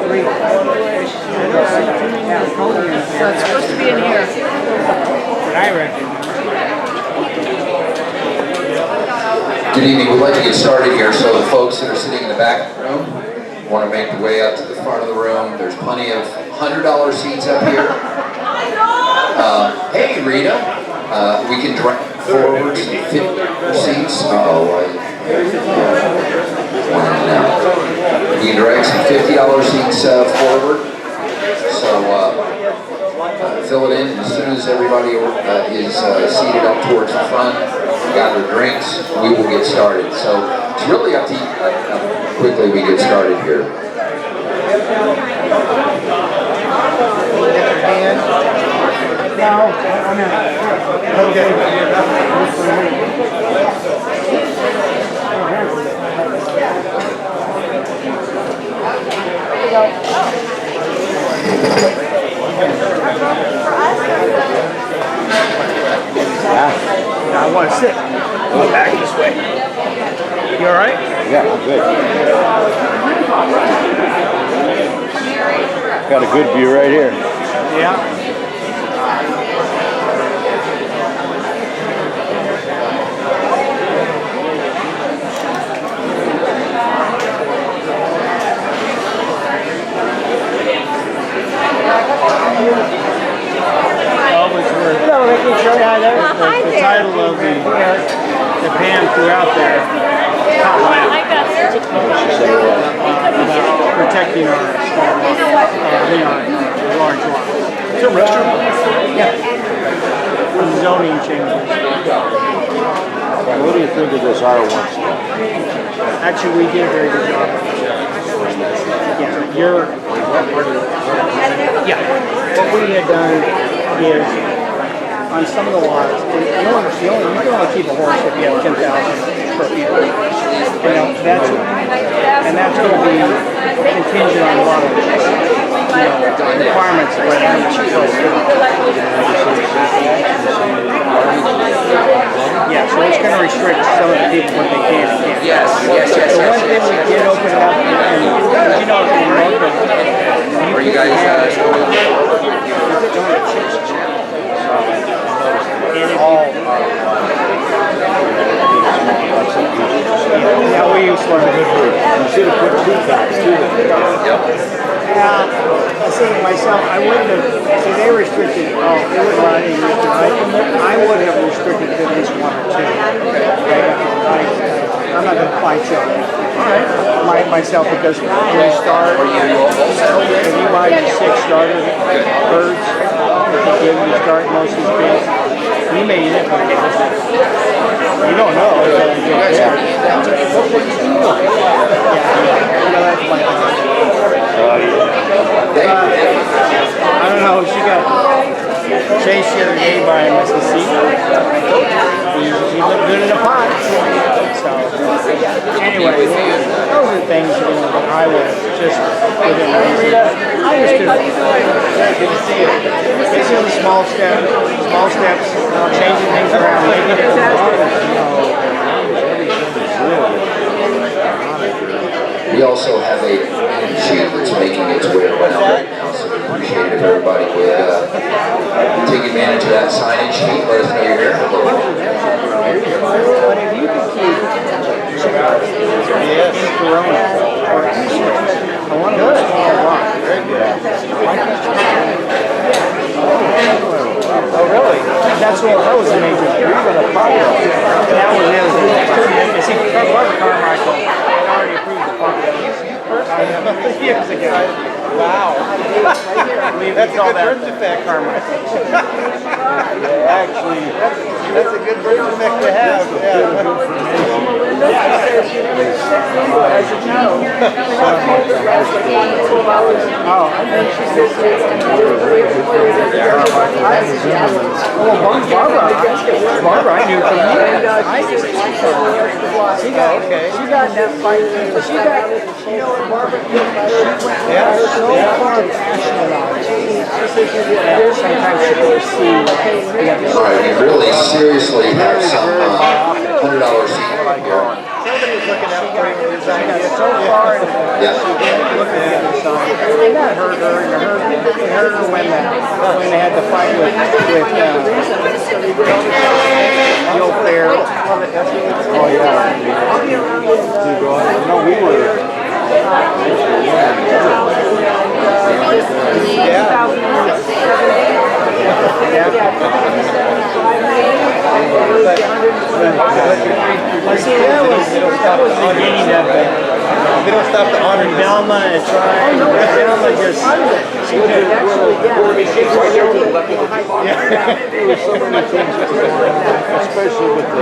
So it's supposed to be in here. I reckon. Good evening. We'd like to get started here. So the folks that are sitting in the back of the room want to make their way up to the front of the room. There's plenty of $100 seats up here. Hey, Rita. We can drag forward some 50 seats. We can drag some $50 seats forward. So fill it in as soon as everybody is seated up towards the front, got their drinks, we will get started. So it's really up to you how quickly we get started here. No, I'm not. Okay. I want to sit. Go back this way. You all right? Yeah, I'm good. Got a good view right here. Yeah. Hello, Ricky. Sure, hi there. The title of the pan throughout there. I got it. Protecting our large lot. Is there a restroom? Yeah. The zoning changes. What do you think of this R1 stuff? Actually, we did a very good job. Yeah, what we had done is on some of the lots, you can only keep a horse if you have 10,000 per people. That's going to be contingent on a lot of requirements that yeah, so it's going to restrict some of the people what they can and can't. Yes. The one thing we did open it up, and you know, Are you guys yeah, we use one of the good food. You should have put 2 cops too. Yep. I see myself, I wouldn't have, see they restricted, they wouldn't allow any restricted, I would have restricted at least 1 or 2. I'm not going to fight you on it. Alright. Myself, because when you start, if you buy your 6 starter birds, when you start most of these things, you may end up with it. You don't know. I don't know, she got chased the other day by a Mississippi. He looked good in a pot. So, anyway, those are things that I would just put in there. I understood. Good to see you. It's just a small steps, changing things around, making it We also have a sheet that's making its way around right now, so we appreciate if everybody would take advantage of that sign-in sheet. Let us know you're here. But if you could keep in Corona or Easter, I want to go to small lot. Oh, really? That was a major thing. We were the popular. That was it. You see, Barbara Carmichael had already approved the popular years ago. Wow. That's a good birth defect, Carmichael. Actually, that's a good birth defect to have. Oh, I think she says Barbara, I knew from years. She got that fight. You know what Barbara yeah. So far passionate on it. Sometimes she goes see. All right, we really seriously have some $100 seat right here. Somebody's looking at so far. Yeah. not hurt her. It hurt her when they had the fight with the old bear. Oh, yeah. No, we were. They don't stop to honor Velma and try. Velma just. There were so many things going on, especially with the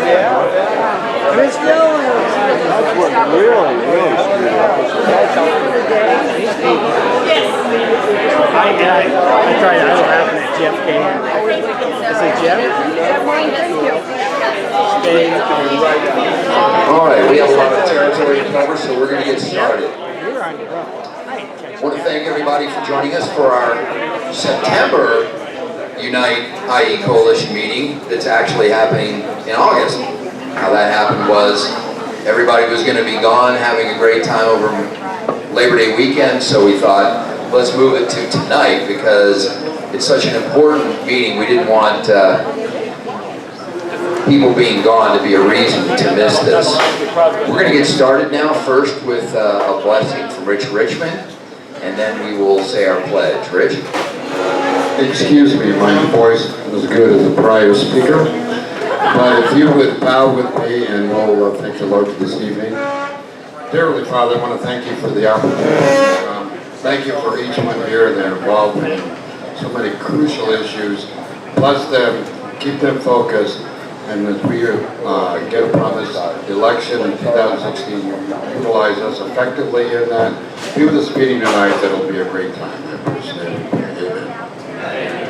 Yeah. It's still. that's what really screwed up. I tried. I was laughing at Jeff came. I said, Jeff? Stay. All right, we have a lot of territory to cover, so we're going to get started. You're on your own. I I want to thank everybody for joining us for our September Unite IE Coalition meeting that's actually happening in August. How that happened was everybody was going to be gone having a great time over Labor Day weekend, so we thought, let's move it to tonight because it's such an important meeting. We didn't want people being gone to be a reason to miss this. We're going to get started now, first with a blessing from Rich Richmond, and then we will say our pledge. Rich? Excuse me, my voice was good as the prior speaker, but if you would bow with me and we'll thank the Lord for this evening. Dearly Father, I want to thank you for the opportunity. Thank you for each one here that are involved in so many crucial issues. Bless them, keep them focused, and as we get upon this election in 2016, utilize us effectively in that. Be with us meeting tonight, that'll be a great time. I appreciate it. Amen.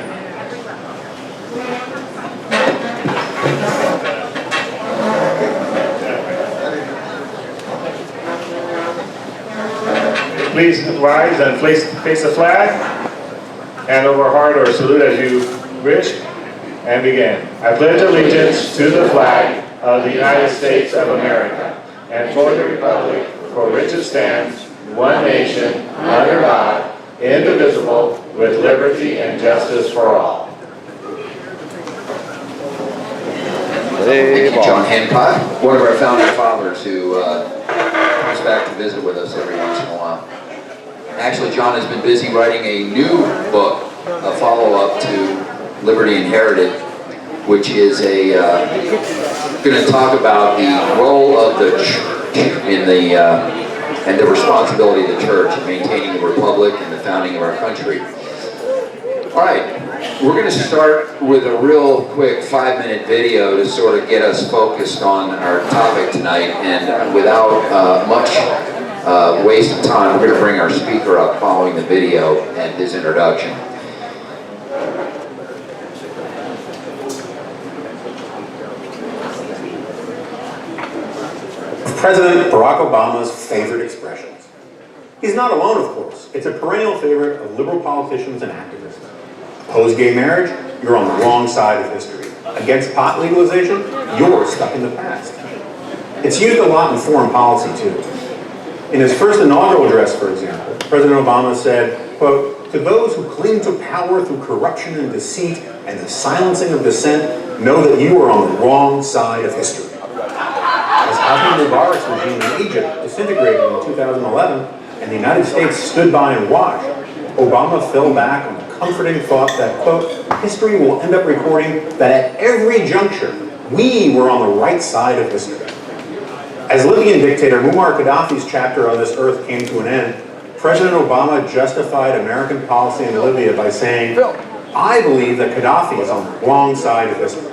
Please rise and face the flag, hand over heart or salute as you wish, and begin. I pledge allegiance to the flag of the United States of America and for the republic for which it stands, one nation, under God, indivisible, with liberty and justice for all. Thank you, John Hancock, one of our founding fathers who comes back to visit with us every once in a while. Actually, John has been busy writing a new book, a follow-up to Liberty Inherited, which is going to talk about the role of the church in and the responsibility of the church in maintaining the republic and the founding of our country. All right, we're going to start with a real quick 5-minute video to sort of get us focused on our topic tonight, and without much waste of time, we're going to bring our speaker up following the video and his introduction. President Barack Obama's favorite expressions. He's not alone, of course. It's a perennial favorite of liberal politicians and activists. Oppose gay marriage? You're on the wrong side of history. Against pot legalization? You're stuck in the past. It's used a lot in foreign policy, too. In his first inaugural address, for example, President Obama said, quote, "To those who cling to power through corruption and deceit and the silencing of dissent, know that you are on the wrong side of history." As Hosni Mubarak's regime in Egypt disintegrated in 2011 and the United States stood by and watched, Obama fell back on the comforting thought that, quote, "history will end up recording that at every juncture, we were on the right side of history." As Libyan dictator Muammar Gaddafi's chapter on this earth came to an end, President Obama justified American policy in Libya by saying, "I believe that Gaddafi is on the wrong side of history."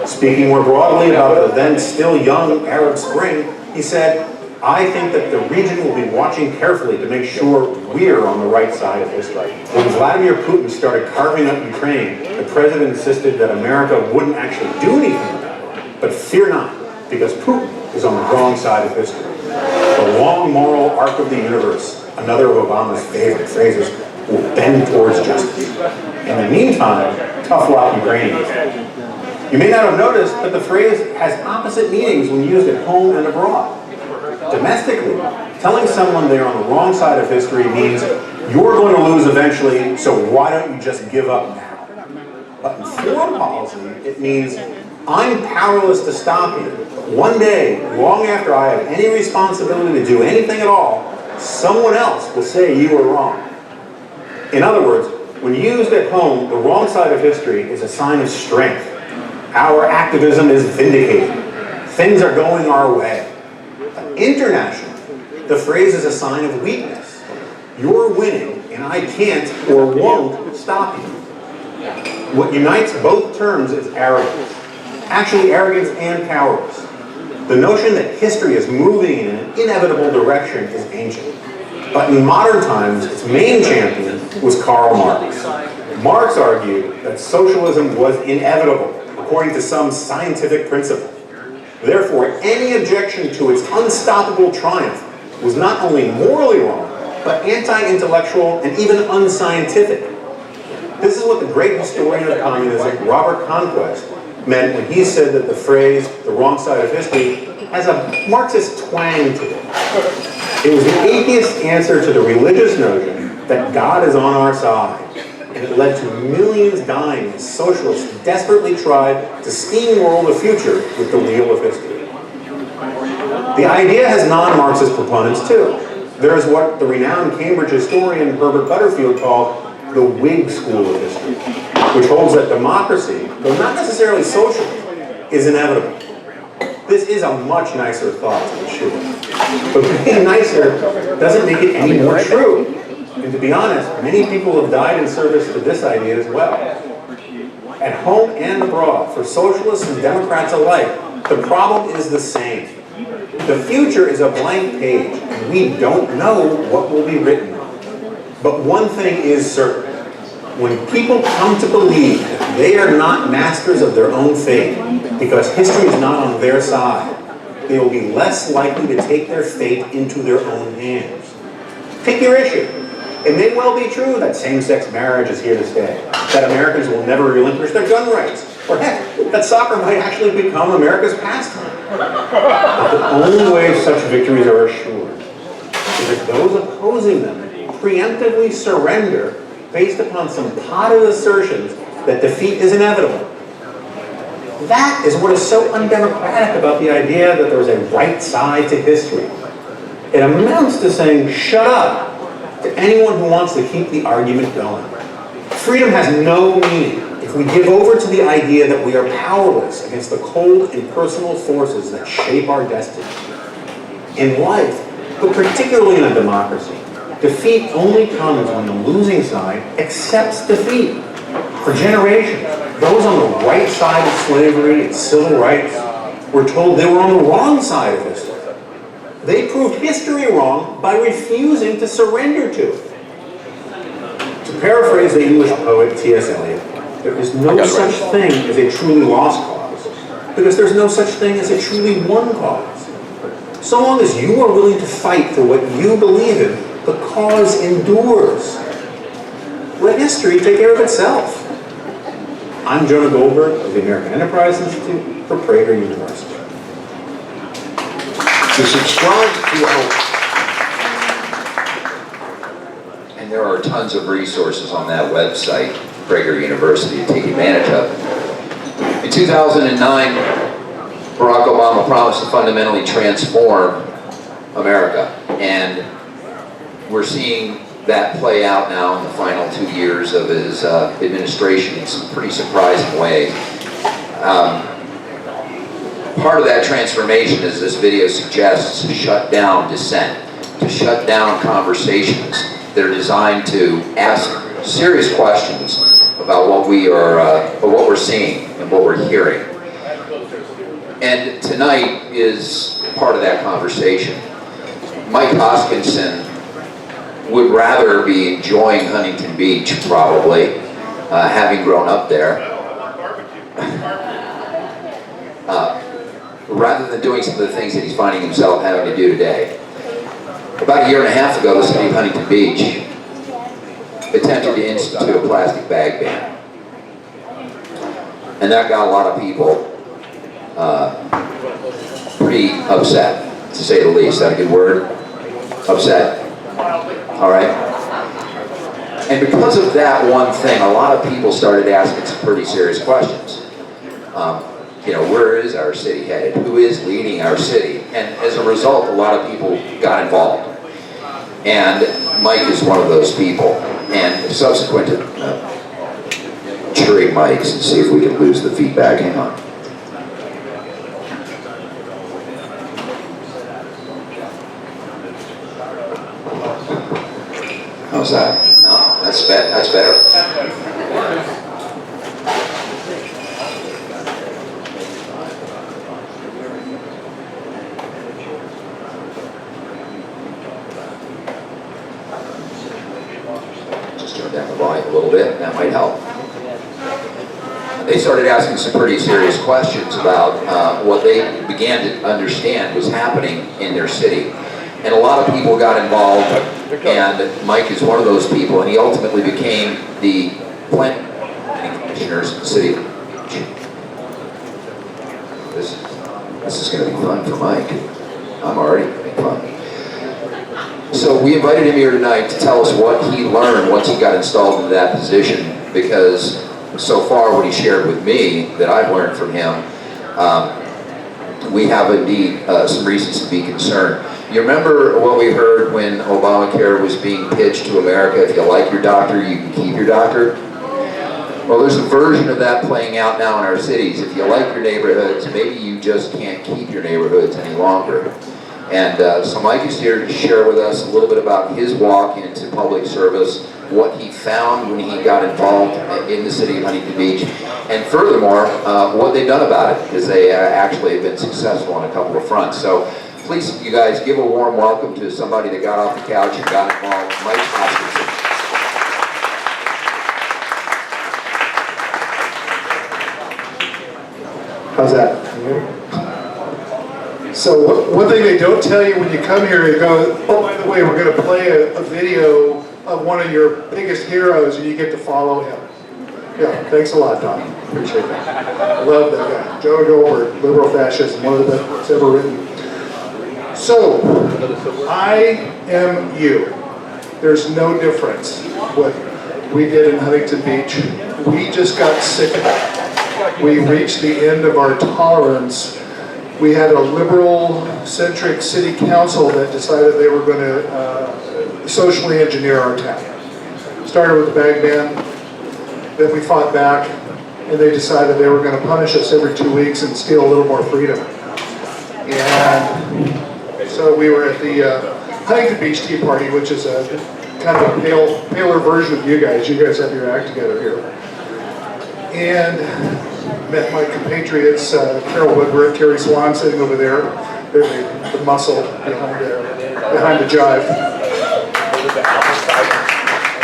Speaking more broadly about the then still young Arab Spring, he said, "I think that the region will be watching carefully to make sure we're on the right side of history." When Vladimir Putin started carving up Ukraine, the president insisted that America wouldn't actually do anything about it. But fear not, because Putin is on the wrong side of history. The long moral arc of the universe, another of Obama's favorite phrases, will bend towards justice. In the meantime, tough luck Ukrainians. You may not have noticed that the phrase has opposite meanings when used at home and abroad. Domestically, Telling someone they're on the wrong side of history means you're going to lose eventually, so why don't you just give up now? But in foreign policy, it means I'm powerless to stop you. One day, long after I have any responsibility to do anything at all, someone else will say you were wrong. In other words, when used at home, the wrong side of history is a sign of strength. Our activism is vindicated. Things are going our way. But internationally, the phrase is a sign of weakness. You're winning, and I can't or won't stop you. What unites both terms is arrogance. Actually, arrogance and cowardice. The notion that history is moving in an inevitable direction is ancient. But in modern times, its main champion was Karl Marx. Marx argued that socialism was inevitable, according to some scientific principle. Therefore, any objection to its unstoppable triumph was not only morally wrong, but anti-intellectual and even unscientific. This is what the great historian of communism, Robert Conquest, meant when he said that the phrase, the wrong side of history, has a Marxist twang to it. It was the atheist answer to the religious notion that God is on our side, and it led to millions dying as socialists desperately tried to steamroll the future with the wheel of history. The idea has non-Marxist proponents too. There is what the renowned Cambridge historian Herbert Butterfield called the Whig school of history, which holds that democracy, though not necessarily socialism, is inevitable. This is a much nicer thought, to be sure. But being nicer doesn't make it any more true. And to be honest, many people have died in service to this idea as well. At home and abroad, for socialists and Democrats alike, the problem is the same. The future is a blank page, and we don't know what will be written on it. But one thing is certain. When people come to believe that they are not masters of their own fate, because history is not on their side, they will be less likely to take their fate into their own hands. Pick your issue. It may well be true that same-sex marriage is here to stay, that Americans will never relinquish their gun rights, or heck, that soccer might actually become America's pastime. But the only way such victories are assured is if those opposing them preemptively surrender based upon some potted assertions that defeat is inevitable. That is what is so undemocratic about the idea that there's a right side to history. It amounts to saying, shut up, to anyone who wants to keep the argument going. Freedom has no meaning if we give over to the idea that we are powerless against the cold impersonal forces that shape our destiny. In life, but particularly in a democracy, defeat only comes when the losing side accepts defeat. For generations, those on the right side of slavery and civil rights were told they were on the wrong side of history. They proved history wrong by refusing to surrender to it. To paraphrase the English poet T.S. Eliot, there is no such thing as a truly lost cause, because there's no such thing as a truly won cause. So long as you are willing to fight for what you believe in, the cause endures. Let history take care of itself. I'm Jonah Goldberg of the American Enterprise Institute for Prager University. To subscribe to our... And there are tons of resources on that website, Prager University, to take advantage of. In 2009, Barack Obama promised to fundamentally transform America, and we're seeing that play out now in the final 2 years of his administration in some pretty surprising ways. Part of that transformation, as this video suggests, is to shut down dissent, to shut down conversations that are designed to ask serious questions about what we're seeing and what we're hearing. And tonight is part of that conversation. Mike Hoskinson would rather be enjoying Huntington Beach, probably, having grown up there, rather than doing some of the things that he's finding himself having to do today. About a year and a half ago, the city of Huntington Beach attempted to institute a plastic bag ban. And that got a lot of people pretty upset, to say the least. Is that a good word? Upset? All right. And because of that one thing, a lot of people started asking some pretty serious questions. Where is our city headed? Who is leading our city? And as a result, a lot of people got involved. And Mike is one of those people. And subsequent to trade mics and see if we can lose the feedback. Hang on. How's that? No, that's better. That's better. Just turn down the volume a little bit. That might help. They started asking some pretty serious questions about what they began to understand was happening in their city. And a lot of people got involved, and Mike is one of those people, and he ultimately became the planning commissioner in the city. This is going to be fun for Mike. I'm already having fun. So we invited him here tonight to tell us what he learned once he got installed into that position, because so far what he shared with me that I've learned from him, we have indeed some reasons to be concerned. You remember what we heard when Obamacare was being pitched to America? If you like your doctor, you can keep your doctor. Well, there's a version of that playing out now in our cities. If you like your neighborhoods, maybe you just can't keep your neighborhoods any longer. And so Mike is here to share with us a little bit about his walk into public service, what he found when he got involved in the city of Huntington Beach, and furthermore, what they've done about it, because they actually have been successful on a couple of fronts. So please, you guys, give a warm welcome to somebody that got off the couch and got involved, Mike Hoskinson. How's that? So one thing they don't tell you when you come here, they go, oh, by the way, we're going to play a video of one of your biggest heroes, and you get to follow him. Yeah, thanks a lot, Don. Appreciate that. I love that guy. Joe Goldberg, liberal fascist, one of the best books ever written. So, I am you. There's no difference what we did in Huntington Beach. We just got sick of it. We reached the end of our tolerance. We had a liberal-centric city council that decided they were going to socially engineer our town. Started with the bag ban, then we fought back, and they decided they were going to punish us every 2 weeks and steal a little more freedom. And so we were at the Huntington Beach Tea Party, which is a kind of a paler version of you guys. You guys have your act together here. And met my compatriots, Carol Woodward, Kerry Swan sitting over there. They're the muscle behind the jive.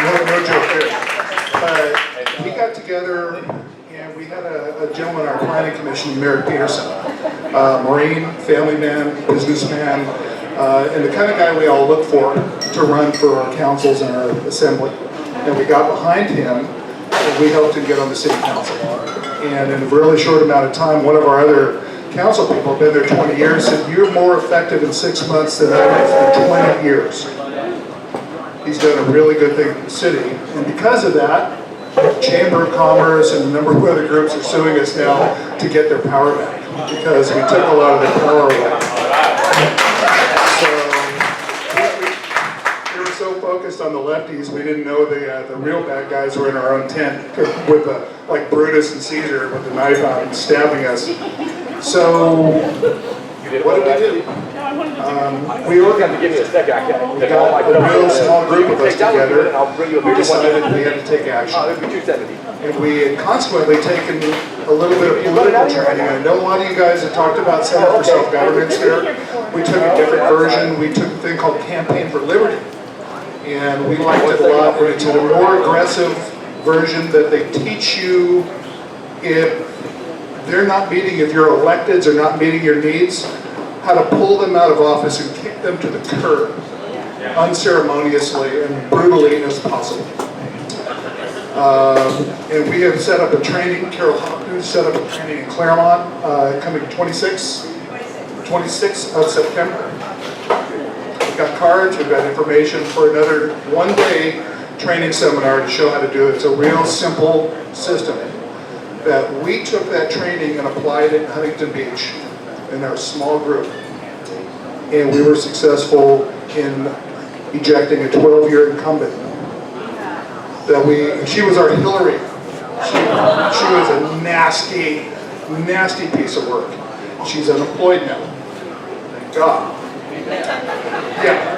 No joke there. We got together and we had a gentleman on our planning commission, Merrick Peterson, Marine, family man, businessman, and the kind of guy we all look for to run for our councils and our assembly. And we got behind him and we helped him get on the city council. And in a really short amount of time, one of our other council people, been there 20 years, said, you're more effective in 6 months than I have for 20 years. He's done a really good thing for the city. And because of that, Chamber of Commerce and a number of other groups are suing us now to get their power back because we took a lot of their power away. We were so focused on the lefties, we didn't know the real bad guys were in our own tent with like Brutus and Caesar with the knife out and stabbing us. So what did we do? We organized. We got a real small group of us together. We decided we had to take action. And we had consequently taken a little bit of political training. I know a lot of you guys have talked about Center for Self-Governance here. We took a different version. We took a thing called Campaign for Liberty. And we liked it a lot. It's a more aggressive version that they teach you if they're not meeting, if your electeds are not meeting your needs, how to pull them out of office and kick them to the curb, unceremoniously and brutally as possible. And we have set up a training, Carol Hopkins set up a training in Claremont, coming 26th of September. got cards, we've got information for another one-day training seminar to show how to do it. It's a real simple system that we took that training and applied it in Huntington Beach in our small group. And we were successful in ejecting a 12-year incumbent. She was our Hillary. She was a nasty, nasty piece of work. She's unemployed now. Thank God. Yeah.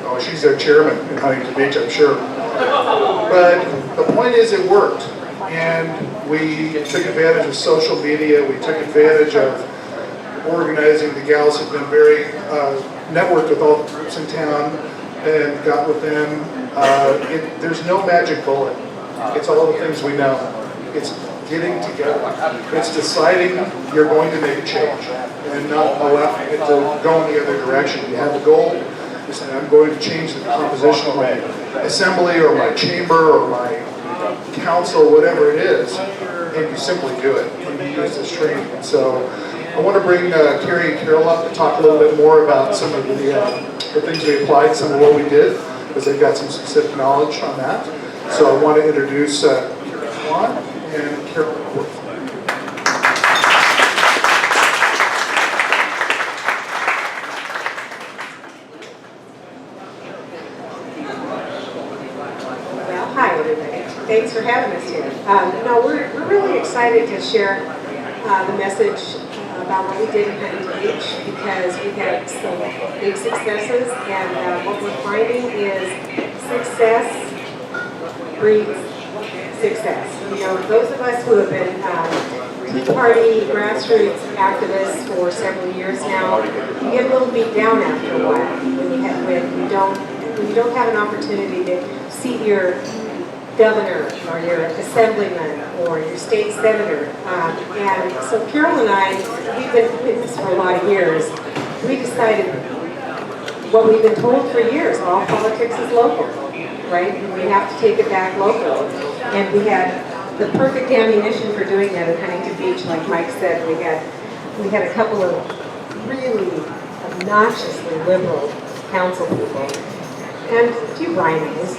Oh, she's their chairman in Huntington Beach, I'm sure. But the point is, it worked. And we took advantage of social media. We took advantage of organizing. The gals have been very networked with all the groups in town and got with them. There's no magic bullet. It's all the things we know. It's getting together. It's deciding you're going to make a change and not allowing it to go in the other direction. You have a goal. You say, I'm going to change the composition of my assembly or my chamber or my council, whatever it is, and you simply do it. And you use this training. So I want to bring Carrie and Carol up to talk a little bit more about some of the things we applied, some of what we did, because they've got some specific knowledge on that. So I want to introduce Carrie Swan and Carol Wood. Well, hi everybody. Thanks for having us here. No, we're really excited to share the message about what we did in Huntington Beach, because we had some big successes, and what we're finding is success breeds success. You know, those of us who have been Tea Party grassroots activists for several years now, you get a little beat down after a while when you don't have an opportunity to see your governor or your assemblyman or your state senator. And so Carol and I, we've been in this for a lot of years. We decided what we've been told for years, all politics is local, right? And we have to take it back local. And we had the perfect ammunition for doing that at Huntington Beach. Like Mike said, we had a couple of really obnoxiously liberal council people and a few rhinos.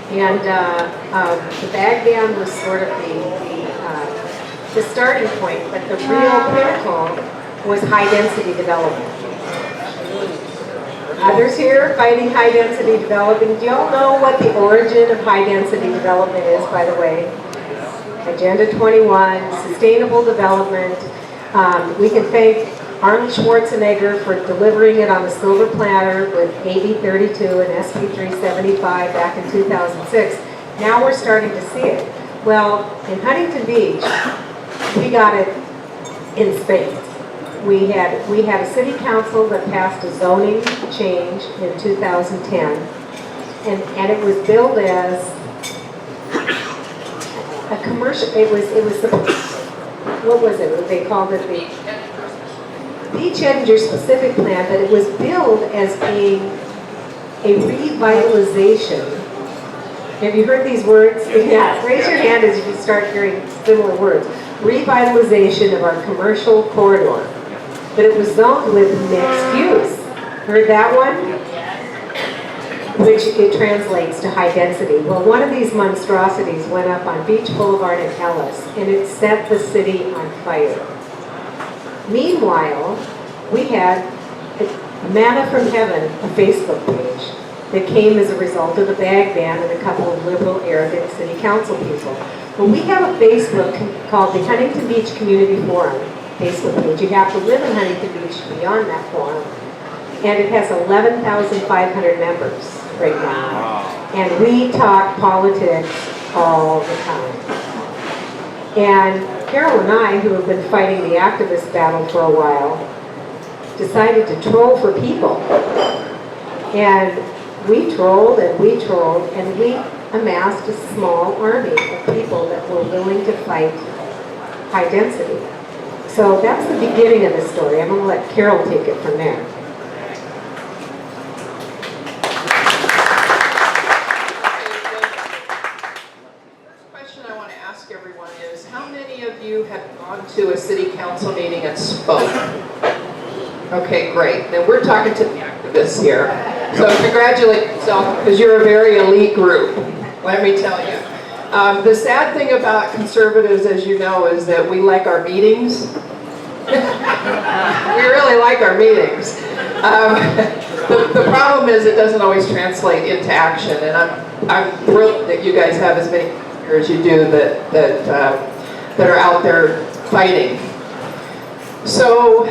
And the bag ban was sort of the starting point, but the real pinnacle was high-density development. Others here fighting high-density development. Do y'all know what the origin of high-density development is, by the way? Agenda 21, sustainable development. We can thank Arnold Schwarzenegger for delivering it on the silver platter with AB 32 and SP 375 back in 2006. Now we're starting to see it. Well, in Huntington Beach, we got it in spades. We had a city council that passed a zoning change in 2010, and it was billed as a commercial. It was what was it? They called it the Beachhead specific plan, but it was billed as being a revitalization. Have you heard these words? Yeah, raise your hand as you start hearing similar words. Revitalization of our commercial corridor. But it was zoned with mixed use. Heard that one? Which it translates to high density. Well, one of these monstrosities went up on Beach Boulevard in Ellis, and it set the city on fire. Meanwhile, we had manna from heaven, a Facebook page that came as a result of the bag ban and a couple of liberal, arrogant city council people. Well, we have a Facebook called the Huntington Beach Community Forum Facebook page. You have to live in Huntington Beach to be on that forum. And it has 11,500 members right now. And we talk politics all the time. And Carol and I, who have been fighting the activist battle for a while, decided to troll for people. And we trolled and we trolled, and we amassed a small army of people that were willing to fight high density. So that's the beginning of the story. I'm going to let Carol take it from there. First question I want to ask everyone is, how many of you have gone to a city council meeting and spoke? Okay, great. Then we're talking to the activists here. So congratulate yourself, because you're a very elite group, let me tell you. The sad thing about conservatives, as you know, is that we like our meetings. We really like our meetings. The problem is it doesn't always translate into action, and I'm thrilled that you guys have as many here as you do that are out there fighting. So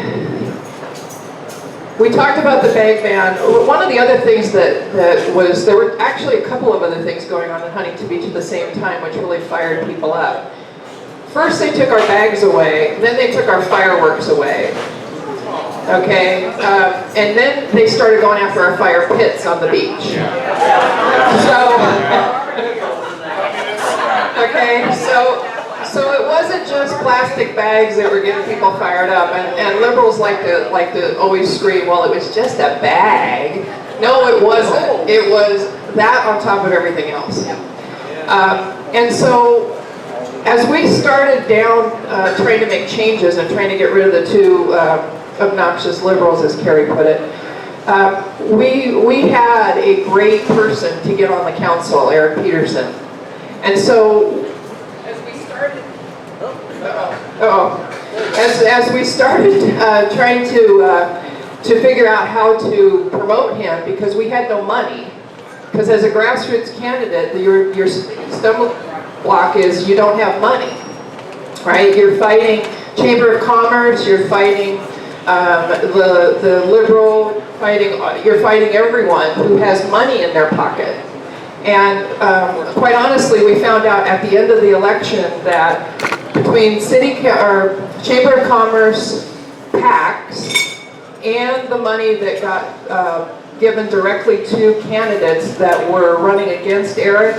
we talked about the bag ban. One of the other things that was, there were actually a couple of other things going on in Huntington Beach at the same time, which really fired people up. First they took our bags away, then they took our fireworks away. Okay, and then they started going after our fire pits on the beach. So it wasn't just plastic bags that were getting people fired up, and liberals like to always scream, well, it was just a bag. No, it wasn't. It was that on top of everything else. And so as we started down trying to make changes and trying to get rid of the two obnoxious liberals, as Carrie put it, we had a great person to get on the council, Eric Peterson. And so as we started trying to figure out how to promote him, because we had no money, because as a grassroots candidate, your stumbling block is you don't have money, right? You're fighting Chamber of Commerce, you're fighting the liberal, you're fighting everyone who has money in their pocket. And quite honestly, we found out at the end of the election that between Chamber of Commerce PACs and the money that got given directly to candidates that were running against Eric,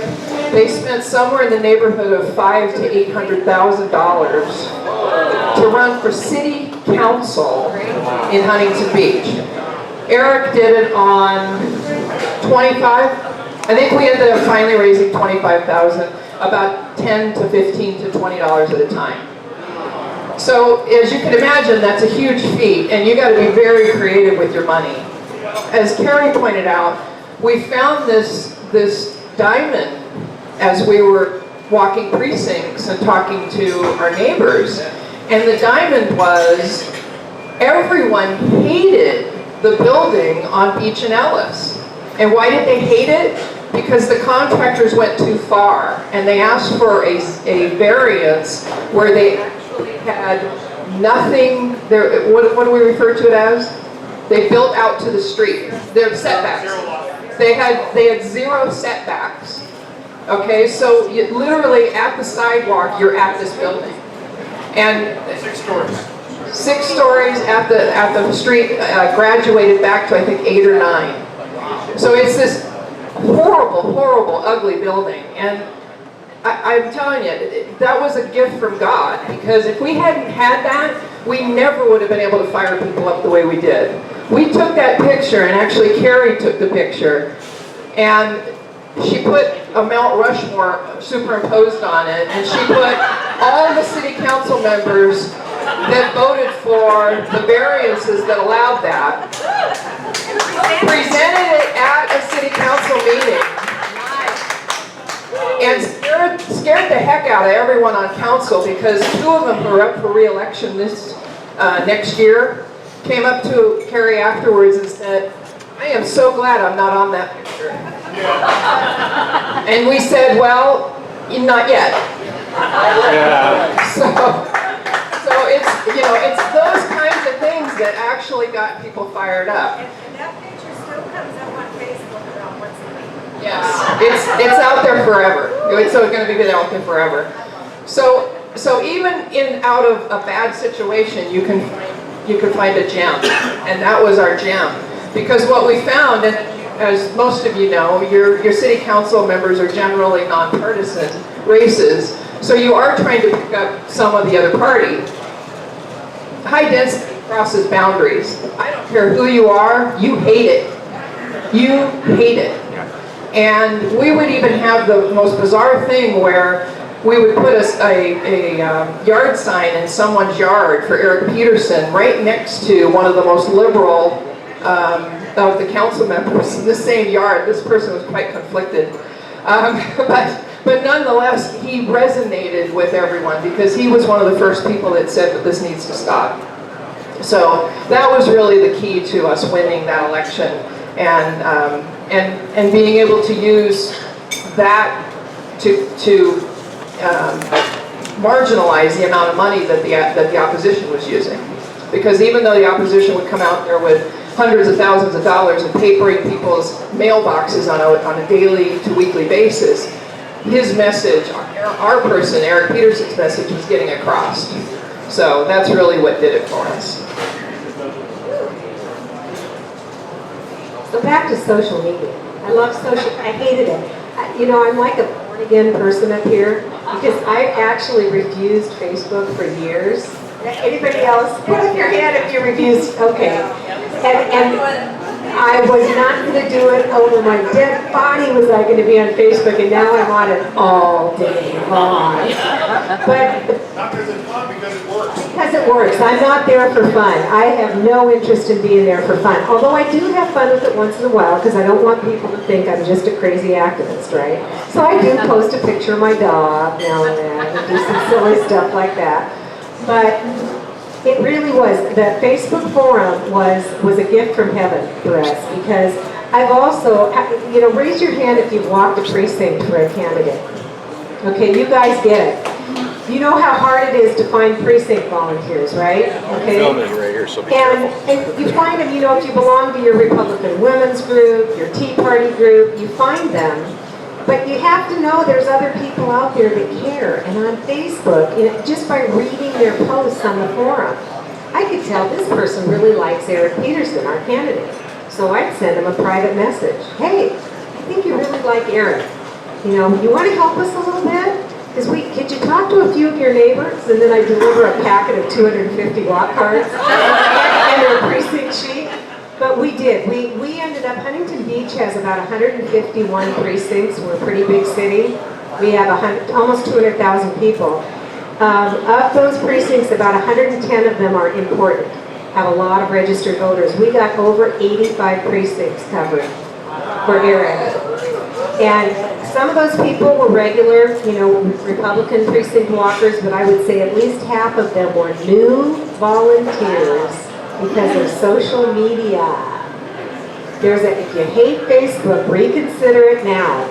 they spent somewhere in the neighborhood of $500,000 to $800,000 to run for city council in Huntington Beach. Eric did it on 25. I think we ended up finally raising $25,000, about $10 to $15 to $20 at a time. So as you can imagine, that's a huge feat, and you got to be very creative with your money. As Carrie pointed out, we found this diamond as we were walking precincts and talking to our neighbors, and the diamond was everyone hated the building on Beach and Ellis. And why did they hate it? Because the contractors went too far, and they asked for a variance where they actually had nothing there. What do we refer to it as? They built out to the street. Their setbacks. They had 0 setbacks. Okay, so literally at the sidewalk, you're at this building, and 6 stories. 6 stories at the street, graduated back to I think 8 or 9. So it's this horrible, horrible, ugly building. And I'm telling you, that was a gift from God, because if we hadn't had that, we never would have been able to fire people up the way we did. We took that picture, and actually Carrie took the picture, and she put a Mount Rushmore superimposed on it, and she put all the city council members that voted for the variances that allowed that, presented it at a city council meeting, and scared the heck out of everyone on council, because 2 of them who are up for re-election this next year came up to Carrie afterwards and said, I am so glad I'm not on that picture. And we said, well, not yet. So it's, it's those kinds of things that actually got people fired up. And that picture still comes up on Facebook around once a week. Yes, it's out there forever. It's going to be out there forever. So even out of a bad situation, you can find a gem, and that was our gem. Because what we found, and as most of you know, your city council members are generally nonpartisan races, so you are trying to pick up some of the other party. High density crosses boundaries. I don't care who you are, you hate it. You hate it. And we would even have the most bizarre thing where we would put a yard sign in someone's yard for Eric Peterson right next to one of the most liberal of the council members in the same yard. This person was quite conflicted. But nonetheless, he resonated with everyone because he was one of the first people that said that this needs to stop. So that was really the key to us winning that election, and being able to use that to marginalize the amount of money that the opposition was using. Because even though the opposition would come out there with hundreds of thousands of dollars and papering people's mailboxes on a daily to weekly basis, his message, our person, Eric Peterson's message, was getting across. So that's really what did it for us. So back to social media. I love social, I hated it. I'm like a born-again person up here because I actually refused Facebook for years. Anybody else? Put up your hand if you refused. Okay. And I was not going to do it over my dead body was I going to be on Facebook, and now I'm on it all day long. But Not because it's fun, because it works. because it works. I'm not there for fun. I have no interest in being there for fun. Although I do have fun with it once in a while because I don't want people to think I'm just a crazy activist, right? So I do post a picture of my dog now and then and do some silly stuff like that. But it really was, the Facebook forum was a gift from heaven for us because I've also, raise your hand if you've walked a precinct for a candidate. Okay, you guys get it. You know how hard it is to find precinct volunteers, right? Okay. Right here, so be and you find them, if you belong to your Republican women's group, your Tea Party group, you find them. But you have to know there's other people out there that care. And on Facebook, just by reading their posts on the forum, I could tell this person really likes Eric Peterson, our candidate. So I'd send him a private message. Hey, I think you really like Eric. You want to help us a little bit? Could you talk to a few of your neighbors? And then I deliver a packet of 250 block cards and their precinct sheet. But we did. We ended up, Huntington Beach has about 151 precincts. We're a pretty big city. We have almost 200,000 people. Of those precincts, about 110 of them are important, have a lot of registered voters. We got over 85 precincts covered for Eric. And some of those people were regular, Republican precinct walkers, but I would say at least half of them were new volunteers because of social media. If you hate Facebook, reconsider it now.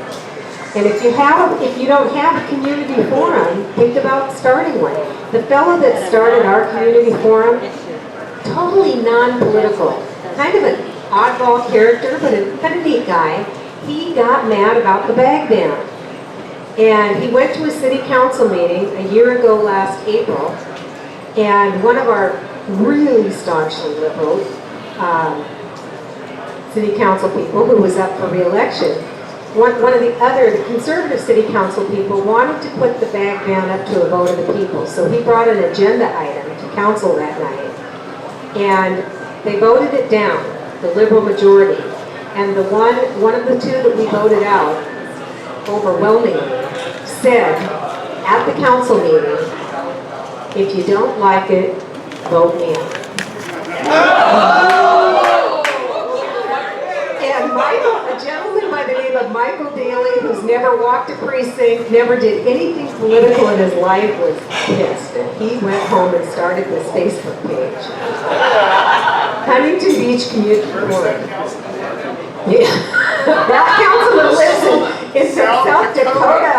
And if you don't have a community forum, think about starting one. The fellow that started our community forum, totally non-political, kind of an oddball character, but a neat guy. He got mad about the bag ban. And he went to a city council meeting a year ago last April, and one of our really staunchly liberal city council people who was up for re-election, one of the conservative city council people wanted to put the bag ban up to a vote of the people. So he brought an agenda item to council that night. And they voted it down, the liberal majority. And one of the two that we voted out, overwhelmingly, said at the council meeting, if you don't like it, vote me out. And a gentleman by the name of Michael Daly, who's never walked a precinct, never did anything political in his life, was pissed. And he went home and started this Facebook page. Huntington Beach Community Forum. Yeah. That councilman lives in South Dakota.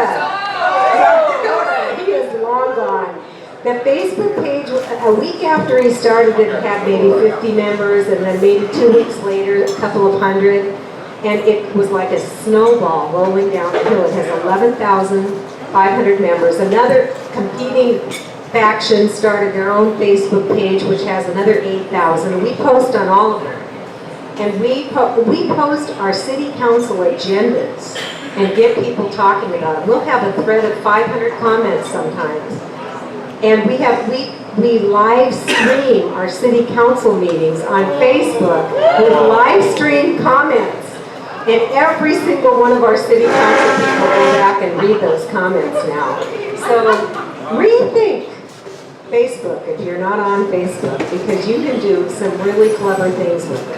He is long gone. The Facebook page, a week after he started it, had maybe 50 members, and then maybe 2 weeks later, a couple of hundred. And it was like a snowball rolling down the hill. It has 11,500 members. Another competing faction started their own Facebook page, which has another 8,000. We post on all of them. And we post our city council agendas and get people talking about it. We'll have a thread of 500 comments sometimes. And we live stream our city council meetings on Facebook with live stream comments. And every single one of our city council people go back and read those comments now. So rethink Facebook if you're not on Facebook, because you can do some really clever things with it.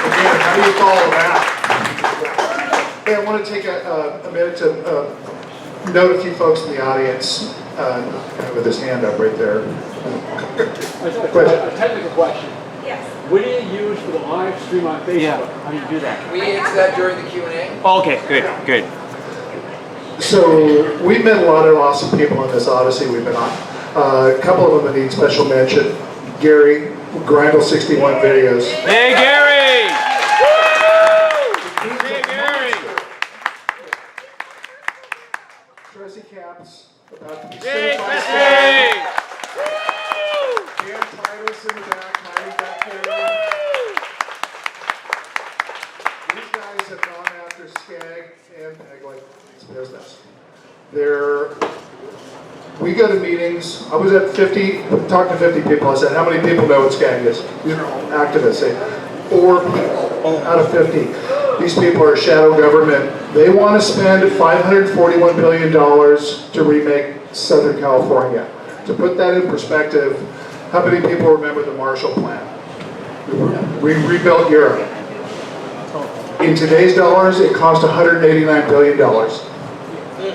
Again, how do you follow that? Hey, I want to take a minute to note a few folks in the audience with his hand up right there. A technical question. Yes. What do you use for the live stream on Facebook? Yeah, how do you do that? We answer that during the Q&A. Oh, okay, good, good. So we've met a lot of awesome people on this Odyssey we've been on. A couple of them that need special mention. Gary, Grindle 61 videos. Hey, Gary! Hey, Gary! Tracy Caps, about to be Hey, certified. Tracy! Dan Titus in the back, hiding back there. These guys have gone after Skag and Peg like it's business. We go to meetings. I was at 50, talking to 50 people. I said, how many people know what Skag is? These are all activists. Say, 4 people out of 50. These people are shadow government. They want to spend $541 billion to remake Southern California. To put that in perspective, how many people remember the Marshall Plan? We rebuilt Europe. In today's dollars, it cost $189 billion.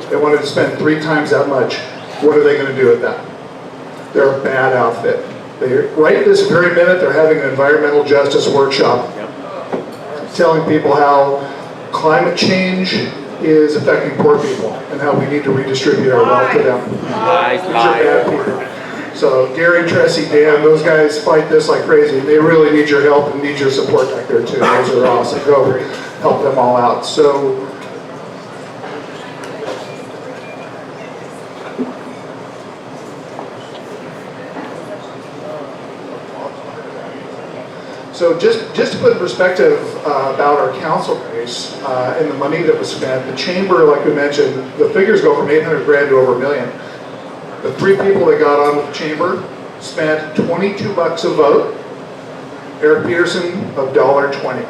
They wanted to spend 3 times that much. What are they going to do with that? They're a bad outfit. Right this very minute, they're having an environmental justice workshop, telling people how climate change is affecting poor people and how we need to redistribute our wealth to them. These are bad people. So Gary, Tracy, Dan, those guys fight this like crazy. And they really need your help and need your support back there too. Those are awesome. Go help them all out. So. So just to put in perspective about our council race and the money that was spent, the chamber, like we mentioned, the figures go from 800 grand to over $1 million. The 3 people that got on with the chamber spent $22 a vote. Eric Peterson of $1.20.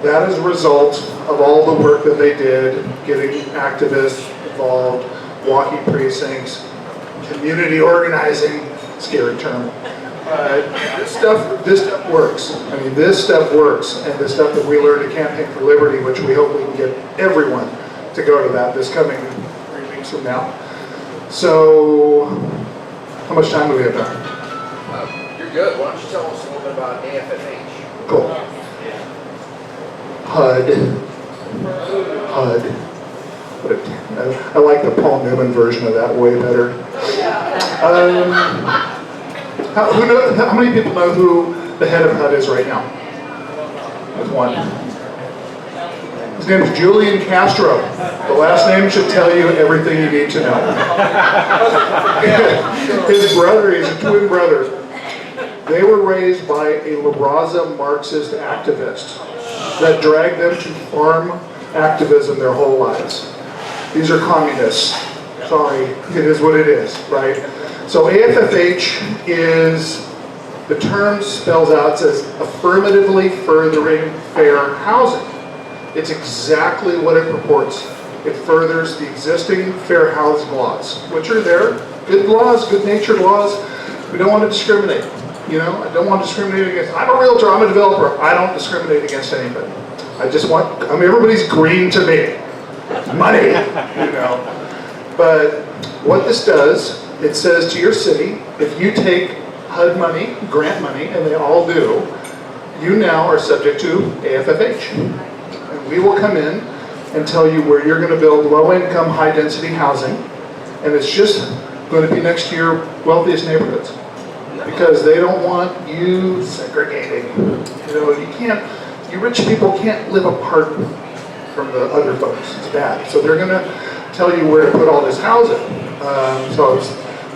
That is a result of all the work that they did, getting activists involved, walking precincts, community organizing, scary term. This stuff works. I mean, this stuff works, and the stuff that we learned at Campaign for Liberty, which we hope we can get everyone to go to that this coming 3 weeks from now. So, how much time do we have now? You're good. Why don't you tell us a little bit about AFFH? Cool. HUD. I like the Paul Newman version of that way better. How many people know who the head of HUD is right now? There's one. His name is Julian Castro. The last name should tell you everything you need to know. His brother, he's a twin brother. They were raised by a La Raza Marxist activist that dragged them to farm activism their whole lives. These are communists. Sorry, it is what it is, right? So AFFH is, the term spells out, says affirmatively furthering fair housing. It's exactly what it purports. It furthers the existing fair housing laws, which are there. Good laws, good-natured laws. We don't want to discriminate. You know, I don't want to discriminate against, I'm a realtor, I'm a developer. I don't discriminate against anybody. Everybody's green to me. Money, you know. But what this does, it says to your city, if you take HUD money, grant money, and they all do, you now are subject to AFFH. And we will come in and tell you where you're going to build low-income, high-density housing, and it's just going to be next to your wealthiest neighborhoods. Because they don't want you segregating. You know, you rich people can't live apart from the other folks. It's bad. So they're going to tell you where to put all this housing. So I was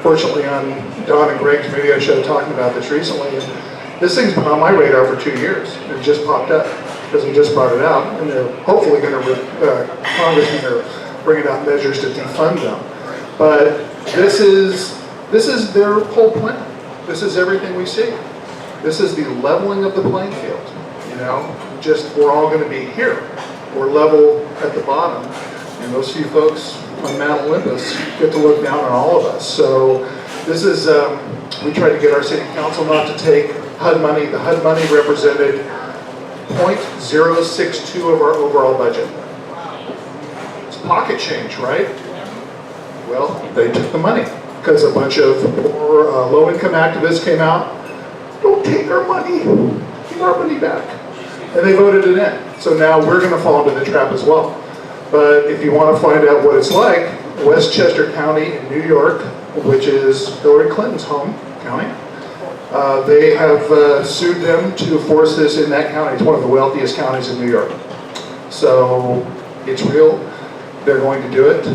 fortunately on Don and Greg's radio show talking about this recently. And this thing's been on my radar for 2 years. It just popped up because we just brought it out. And they're hopefully going to, Congressmen are bringing out measures to defund them. But this is their whole plan. This is everything we see. This is the leveling of the playing field, you know? Just, we're all gonna be here. We're level at the bottom, and those few folks on Mount Olympus get to look down on all of us. So this is, we tried to get our city council not to take HUD money. The HUD money represented 0.062 of our overall budget. It's pocket change, right? Well, they took the money because a bunch of poor, low-income activists came out. Don't take our money, give our money back. And they voted it in. So now we're gonna fall into the trap as well. But if you wanna find out what it's like, Westchester County in New York, which is Hillary Clinton's home county, they have sued them to force this in that county. It's one of the wealthiest counties in New York. So it's real, they're going to do it.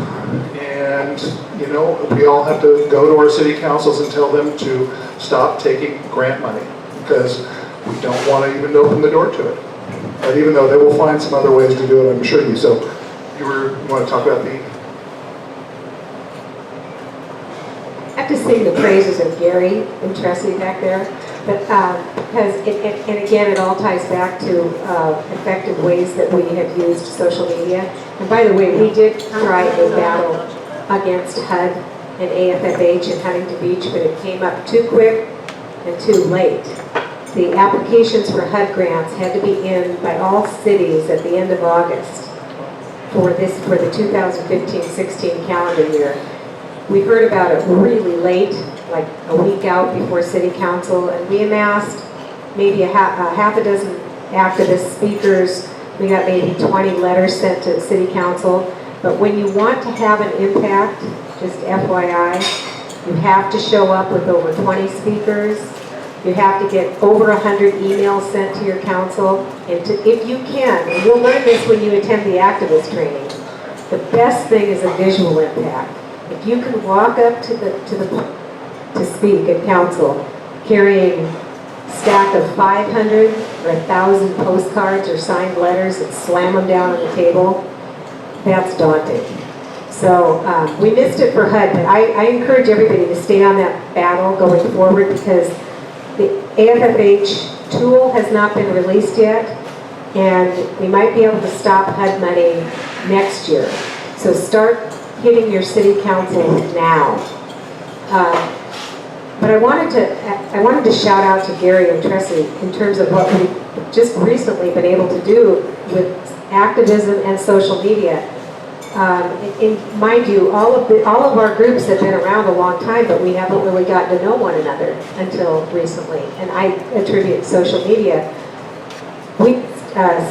And, you know, we all have to go to our city councils and tell them to stop taking grant money because we don't want to even open the door to it. But even though they will find some other ways to do it, I'm sure you. So you want to talk about the... I have to sing the praises of Gary and Tressie back there, but because and again, it all ties back to effective ways that we have used social media. And by the way, we did try a battle against HUD and AFFH in Huntington Beach, but it came up too quick and too late. The applications for HUD grants had to be in by all cities at the end of August for the 2015-16 calendar year. We heard about it really late, like a week out before City Council, and we amassed maybe a half a dozen activist speakers. We got maybe 20 letters sent to the City Council. But when you want to have an impact, just FYI, you have to show up with over 20 speakers. You have to get over 100 emails sent to your council. And if you can, and you'll learn this when you attend the activist training, the best thing is a visual impact. If you can walk up to speak at council carrying a stack of 500 or 1,000 postcards or signed letters and slam them down on the table, that's daunting. So we missed it for HUD, but I encourage everybody to stay on that battle going forward because the AFFH tool has not been released yet, and we might be able to stop HUD money next year. So start hitting your city council now. But I wanted to shout out to Gary and Tressie in terms of what we've just recently been able to do with activism and social media. Mind you, all of our groups have been around a long time, but we haven't really gotten to know one another until recently. And I attribute social media. We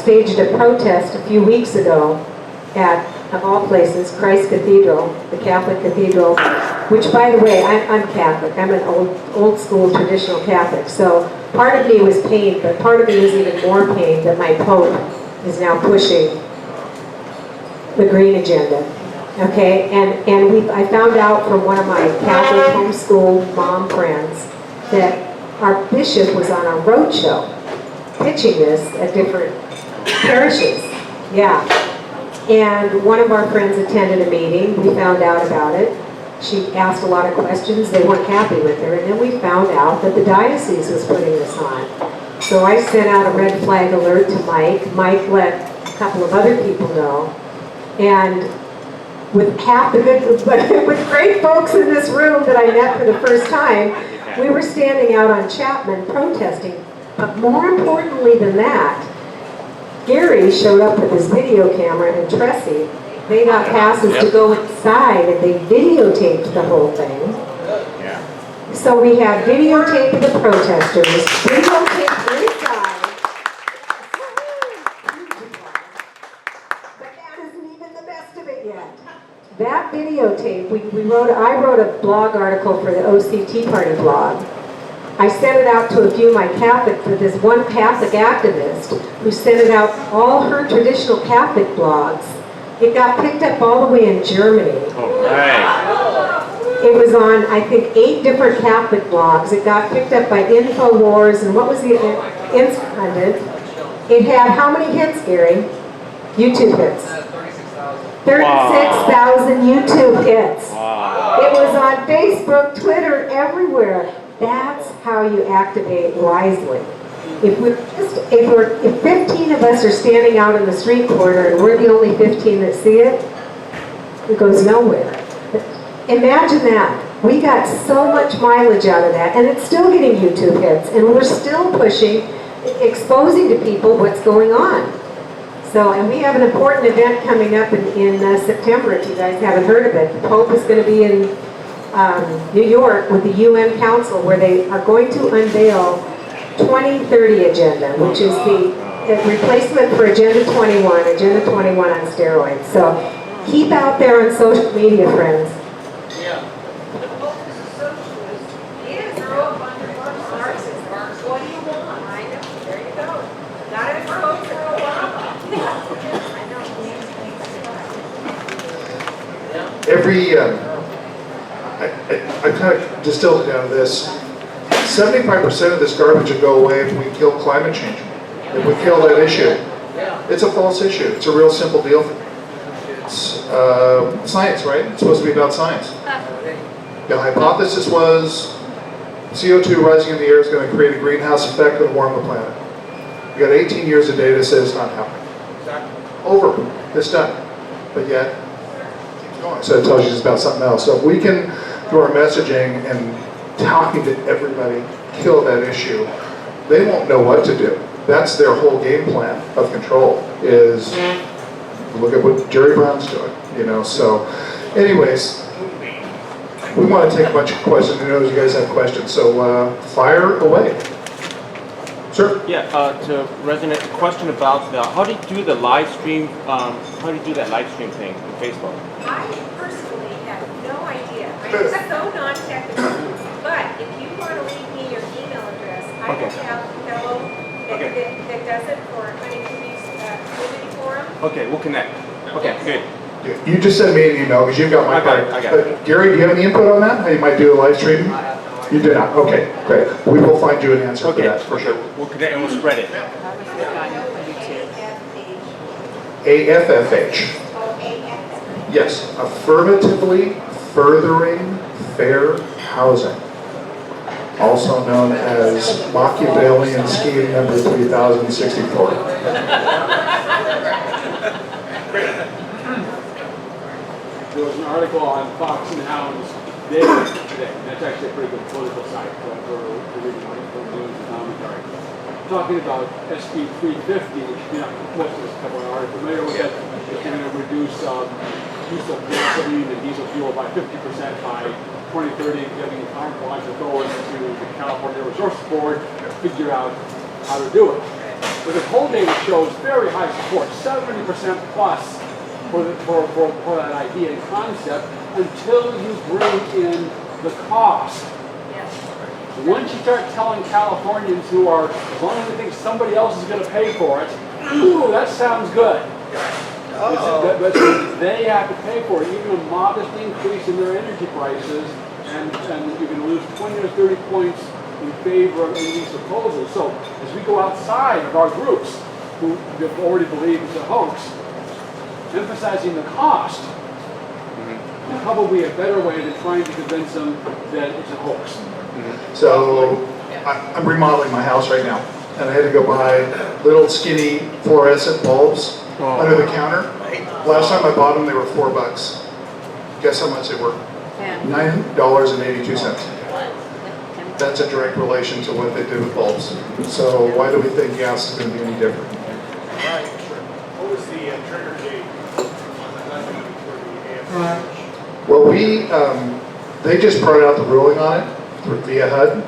staged a protest a few weeks ago at, of all places, Christ Cathedral, the Catholic Cathedral, which, by the way, I'm Catholic. I'm an old school traditional Catholic. So part of me was pained, but part of me was even more pained that my Pope is now pushing the green agenda. Okay, and I found out from one of my Catholic homeschool mom friends that our bishop was on a roadshow pitching this at different parishes. Yeah. And one of our friends attended a meeting. We found out about it. She asked a lot of questions. They weren't happy with her. And then we found out that the diocese was putting this on. So I sent out a red flag alert to Mike. Mike let a couple of other people know. And with half the good, with great folks in this room that I met for the first time, we were standing out on Chapman protesting. But more importantly than that, Gary showed up with his video camera and Tressie. They got passes to go inside and they videotaped the whole thing. Yeah. So we have videotape of the protesters, videotape inside. But that isn't even the best of it yet. That videotape, I wrote a blog article for the OCT Party blog. I sent it out to a few of my Catholic, for this one Catholic activist who sent it out all her traditional Catholic blogs. It got picked up all the way in Germany. Oh, right. It was on, I think, 8 different Catholic blogs. It got picked up by InfoWars, and what was the Independent? It had how many hits, Gary? YouTube hits. 36,000 YouTube hits. Wow. It was on Facebook, Twitter, everywhere. That's how you activate wisely. If 15 of us are standing out in the street corner and we're the only 15 that see it, it goes nowhere. Imagine that. We got so much mileage out of that, and it's still getting YouTube hits, and we're still pushing, exposing to people what's going on. So, and we have an important event coming up in September, if you guys haven't heard of it. The Pope is going to be in New York with the UN Council, where they are going to unveil 2030 Agenda, which is the replacement for Agenda 21 on steroids. So keep out there on social media, friends. What do you want? I know. There you go. Not a vote for Obama. I kind of distilled it down to this. 75% of this garbage will go away if we kill climate change. If we kill that issue. It's a false issue. It's a real simple deal. It's science, right? It's supposed to be about science. The hypothesis was CO2 rising in the air is going to create a greenhouse effect and warm the planet. We got 18 years of data that says it's not happening. Over. It's done. But yet, keeps going. So it tells you it's about something else. So if we can, through our messaging and talking to everybody, kill that issue, they won't know what to do. That's their whole game plan of control, is look at what Jerry Brown's doing, you know. So anyways, we want to take a bunch of questions. I know you guys have questions, so fire away. Sure. Yeah, to resonate, a question about how do you do the live stream? How do you do that live stream thing on Facebook? I personally have no idea. I'm so non-technical. But if you want to leave me your email address, I will have a fellow that does it for Huntington Community Forum. Okay, we'll connect. Okay, good. You just send me an email because you've got my card. I got it. Gary, do you have any input on that? How you might do a live stream? You do not. Okay, great. We will find you an answer for that for sure. We'll connect and we'll spread it. AFFH. Yes, affirmatively furthering fair housing, also known as Machiavellian scheme number 3064. There was an article on Fox and Hounds today. That's actually a pretty good political site for reading for news and commentary. Talking about SB 350, which most of us couple are familiar with it. It's going to reduce diesel gasoline and diesel fuel by 50% by 2030, giving carte blanche authority to the California Resources Board to figure out how to do it. But the poll data shows very high support, 70% plus for that idea and concept, until you bring in the cost. Once you start telling Californians who are, as long as they think somebody else is going to pay for it, ooh, that sounds good. But they have to pay for it, even a modest increase in their energy prices, and you're going to lose 20 or 30 points in favor of any of these proposals. So as we go outside of our groups, who have already believed it's a hoax, emphasizing the cost is probably a better way than trying to convince them that it's a hoax. So I'm remodeling my house right now, and I had to go buy little skinny fluorescent bulbs under the counter. Last time I bought them, they were $4. Guess how much they were? $9.82. That's a direct relation to what they do with bulbs. So why do we think gas is going to be any different? What was the trigger date on the Well, they just brought out the ruling on it via HUD.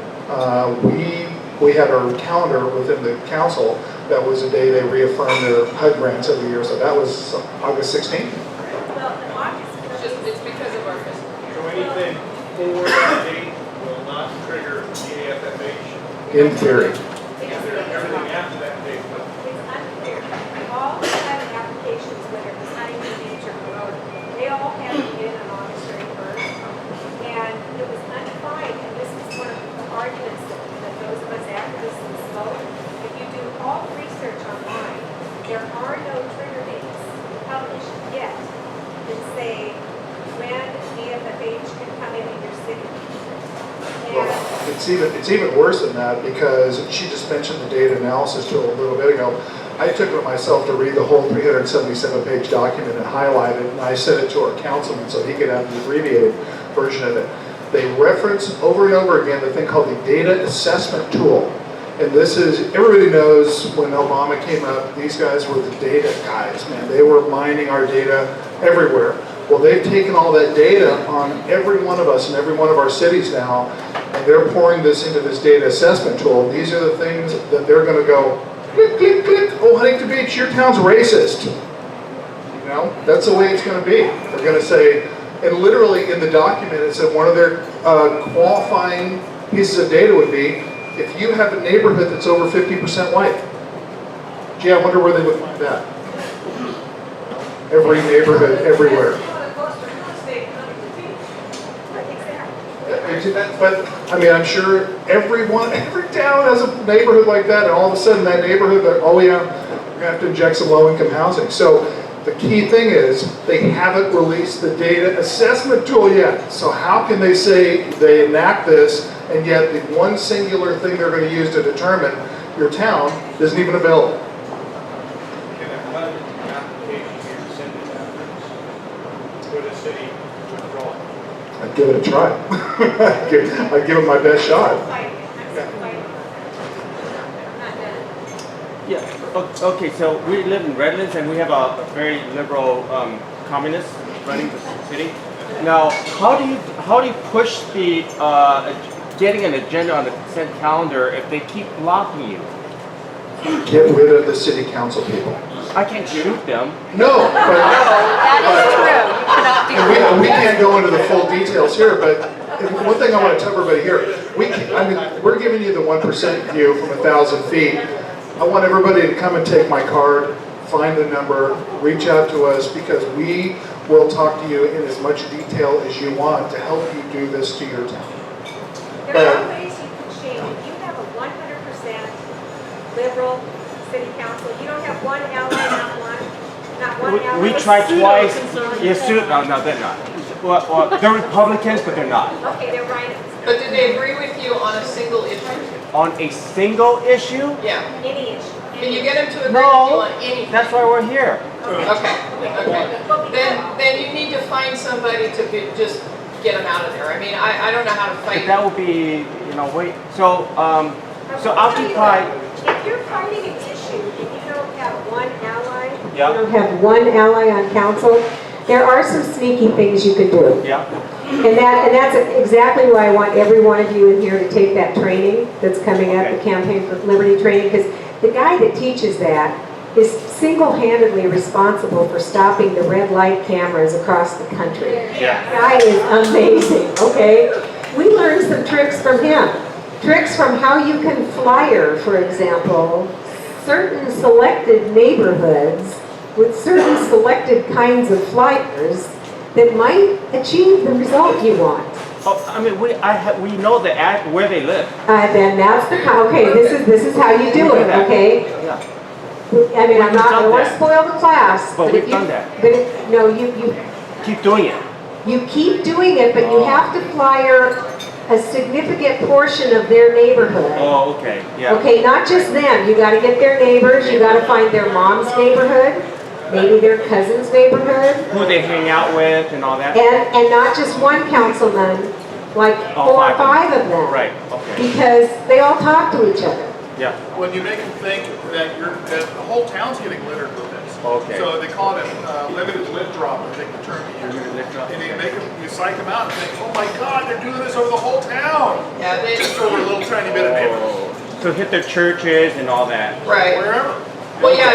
We had our calendar within the council. That was the day they reaffirmed their HUD grants every year. So that was August 16th. It's because of our fiscal. So anything before that date will not trigger the AFFH? In theory. Everything after that date will. It's unclear. All the seven applications, whether it's Huntington Beach or Road, they all have to get in on August 31st. And it was undefined, and this is one of the arguments that those of us activists spoke. If you do all the research online, there are no trigger dates published yet that say when AFFH can come into your city. Well, And it's even worse than that, because she just mentioned the data analysis tool a little bit ago. I took it myself to read the whole 377-page document and highlight it, and I sent it to our councilman so he could have the abbreviated version of it. They reference over and over again the thing called the data assessment tool. And this is, everybody knows when Obama came up, these guys were the data guys, man. They were mining our data everywhere. Well, they've taken all that data on every one of us in every one of our cities now, and they're pouring this into this data assessment tool. These are the things that they're going to go, click, click, click. Oh, Huntington Beach, your town's racist. You know, that's the way it's going to be. They're going to say, and literally in the document, it said one of their qualifying pieces of data would be, if you have a neighborhood that's over 50% white. Gee, I wonder where they would find that. Every neighborhood, everywhere. But, I mean, I'm sure every town has a neighborhood like that, and all of a sudden that neighborhood, oh yeah, we're going to have to inject some low-income housing. So the key thing is, they haven't released the data assessment tool yet. So how can they say they enact this, and yet the one singular thing they're going to use to determine your town isn't even available? I'd give it a try. I'd give it my best shot. Yeah. Okay. So we live in Redlands, and we have a very liberal communist running the city. Now, how do you push the getting an agenda on the consent calendar if they keep blocking you? Get rid of the city council people. I can't shoot them. No, but That is true. You cannot do that. we can't go into the full details here, but one thing I want to tell everybody here, we're giving you the 1% view from 1,000 feet. I want everybody to come and take my card, find the number, reach out to us, because we will talk to you in as much detail as you want to help you do this to your town. There are ways you can change. If you have a 100% liberal city council, you don't have one ally, not one ally. We tried twice. Yes, no, they're not. Well, they're Republicans, but they're not. Okay, they're right. But did they agree with you on a single issue? On a single issue? Yeah. Any issue. Can you get them to agree with you on anything? That's why we're here. Okay. Then you need to find somebody to just get them out of there. I mean, I don't know how to fight. But that would be, wait. So Occupy. If you're fighting an issue and you don't have one ally, Yeah. you don't have one ally on council, there are some sneaky things you can do. Yeah. And that's exactly why I want every one of you in here to take that training that's coming up, the Campaign for Liberty training, because the guy that teaches that is single-handedly responsible for stopping the red light cameras across the country. Yeah. The guy is amazing, okay? We learned some tricks from him. Tricks from how you can flyer, for example, certain selected neighborhoods with certain selected kinds of flyers that might achieve the result you want. Oh, I mean, we know the where they live. Then that's the okay. This is how you do it. Okay. Yeah. I mean, I don't want to spoil the class, But we've if done that. But no, you Keep doing it. You keep doing it, but you have to flyer a significant portion of their neighborhood. Oh, okay. Yeah. Okay, not just them. You got to get their neighbors. You got to find their mom's neighborhood, maybe their cousin's neighborhood, Who they hang out with and all that. and not just one councilman, like All 4 or 5 of them. Right. Okay. Because they all talk to each other. Yeah. When you make them think that that the whole town's getting littered with this. Okay. So they call it a limited lit drop, I think the term you use. And you make them, you psych them out and think, oh my God, they're doing this over the whole town. Yeah, Just over a little tiny bit of neighborhood. So hit their churches and all that. right. Wherever. Well, yeah,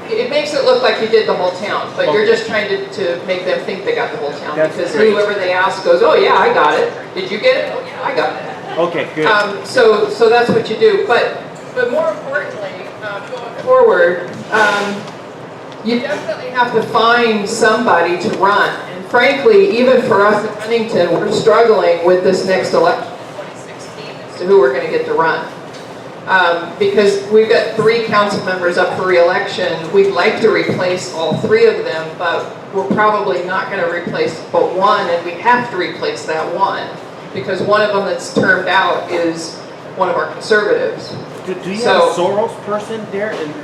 it makes it look like you did the whole town, but you're just trying to make them think they got the whole town. That's Because great. whoever they ask goes, oh yeah, I got it. Did you get it? Oh yeah, I got it. Okay. Good. So that's what you do. But more importantly, going forward, you definitely have to find somebody to run. And frankly, even for us in Huntington, we're struggling with this next election in 2016 as to who we're going to get to run. Because we've got 3 council members up for re-election. We'd like to replace all 3 of them, but we're probably not going to replace but one, and we have to replace that one because one of them that's termed out is one of our conservatives. Do you have a Soros person there? And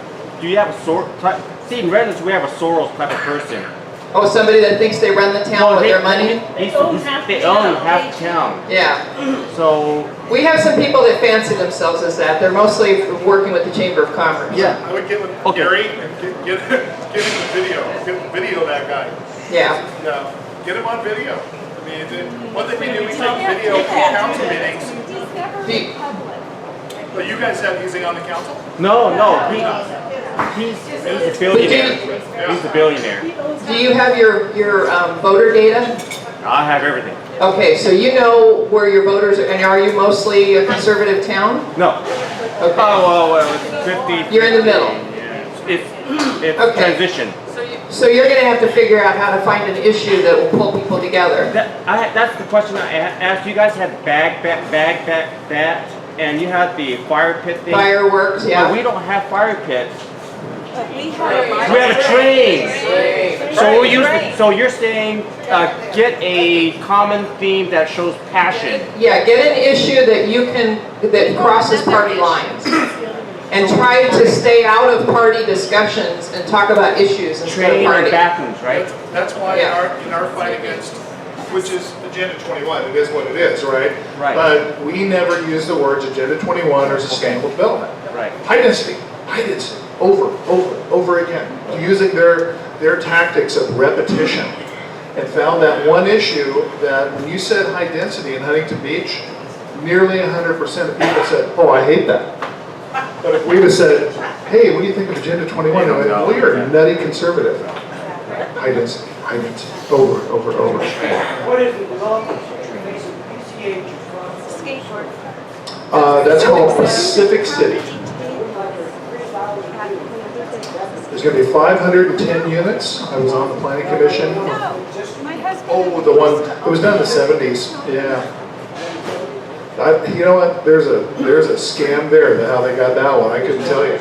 do you have a Soros type? See, in Redlands, we have a Soros type of person. Oh, somebody that thinks they run the town with their money? They own half town. Yeah. So we have some people that fancy themselves as that. They're mostly working with the Chamber of Commerce. Yeah. I would get with Gary and get him the video that guy. Yeah. Yeah. Get him on video. I mean, one thing we do, we take video council meetings. But you guys have using on the council? No, he's a billionaire. He's a billionaire. Do you have your voter data? I have everything. Okay, so you know where your voters are, and are you mostly a conservative town? No. Okay. Oh, well, it's 50. You're in the middle. It's Okay. transition. So you're going to have to figure out how to find an issue that will pull people together. That's the question I asked. You guys had bag, and you had the fire pit thing. Fireworks, yeah. But we don't have fire pits. We have a train. So you're saying get a common theme that shows passion. Yeah, get an issue that crosses party lines. And try to stay out of party discussions and talk about issues instead of Train party. and bathrooms, right? That's why in our fight against, which is Agenda 21, it is what it is, right? Right. But we never use the words Agenda 21 or sustainable development. Right. High density, over again, using their tactics of repetition, and found that one issue that when you said high density in Huntington Beach, nearly 100% of people said, "Oh, I hate that." But if we would have said, "Hey, what do you think of Agenda 21?" Well, you're a nutty conservative. High density, over. What is the development PCH Skateboard. That's called Pacific City. There's going to be 510 units. I was on the planning commission. My husband. Oh, the one, it was done in the 70s. Yeah. You know what? There's a scam there. How they got that one, I couldn't tell you.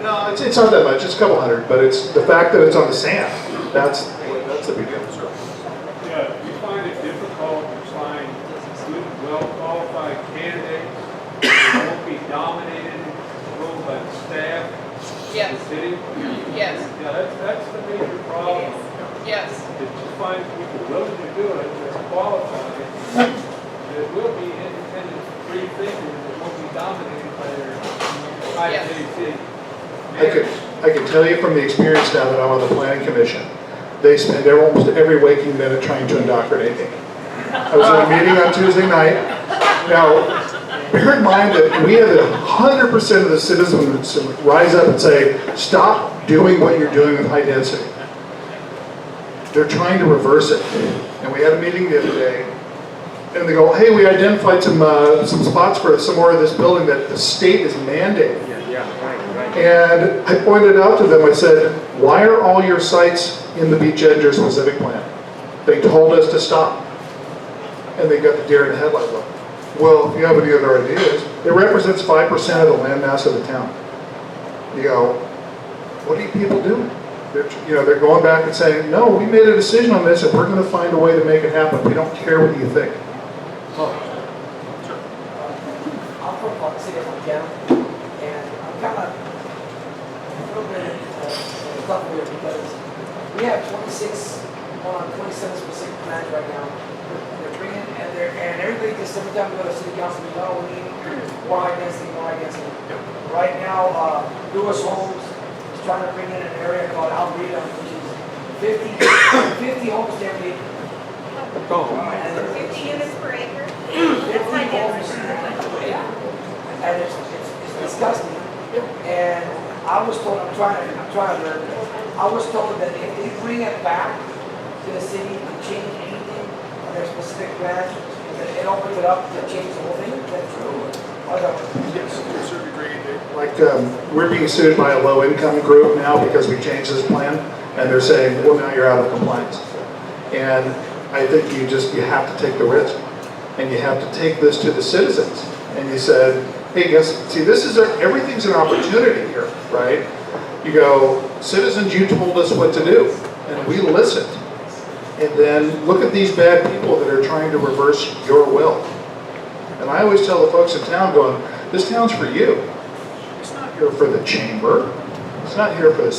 No, it's not that much. It's a couple hundred, but it's the fact that it's on the sand. That's the big deal. Yeah, you find it difficult to find good, well-qualified candidates that won't be dominated and ruled by the staff of the city? Yes. Yeah, that's the major problem. Yes. That you find people willing to do it, that are qualified, that will be independent, free thinkers, that won't be dominated by their IJC. I can tell you from the experience now that I'm on the planning commission, they spend almost every waking minute trying to indoctrinate me. I was at a meeting on Tuesday night. Now, bear in mind that we had 100% of the citizens rise up and say, "Stop doing what you're doing with high density." They're trying to reverse it. And we had a meeting the other day, and they go, "Hey, we identified some spots for some more of this building that the state is mandating." And I pointed out to them, I said, "Why are all your sites in the Beach Edger specific plan? They told us to stop." And they got the deer in the headlight look. Well, if you have any other ideas, it represents 5% of the land mass of the town. You go, what are you people doing? They're going back and saying, "No, we made a decision on this and we're going to find a way to make it happen. We don't care what you think." I'm from Park City, Montana, and I'm kind of a little bit tough here because we have 26 on 27 specific plans right now. They're bringing and everybody just every time we go to city council, we know we need more high density. Right now, Lewis Homes is trying to bring in an area called Albreda, which is 50 homes every acre. 50 units per acre. 50 homes and it's disgusting. And I was told, I'm trying to learn. I was told that if they bring it back to the city to change anything on their specific plan, that it opens it up to change the whole thing. Is that true? Yes, to a certain degree. Like we're being sued by a low-income group now because we changed this plan, and they're saying, "Well, now you're out of compliance." And I think you have to take the risk, and you have to take this to the citizens. And you said, "Hey, guys, see, everything's an opportunity here, right?" You go, "Citizens, you told us what to do, and we listened." And then look at these bad people that are trying to reverse your will. And I always tell the folks in town going, this town's for you. It's not here for the chamber. It's not here for the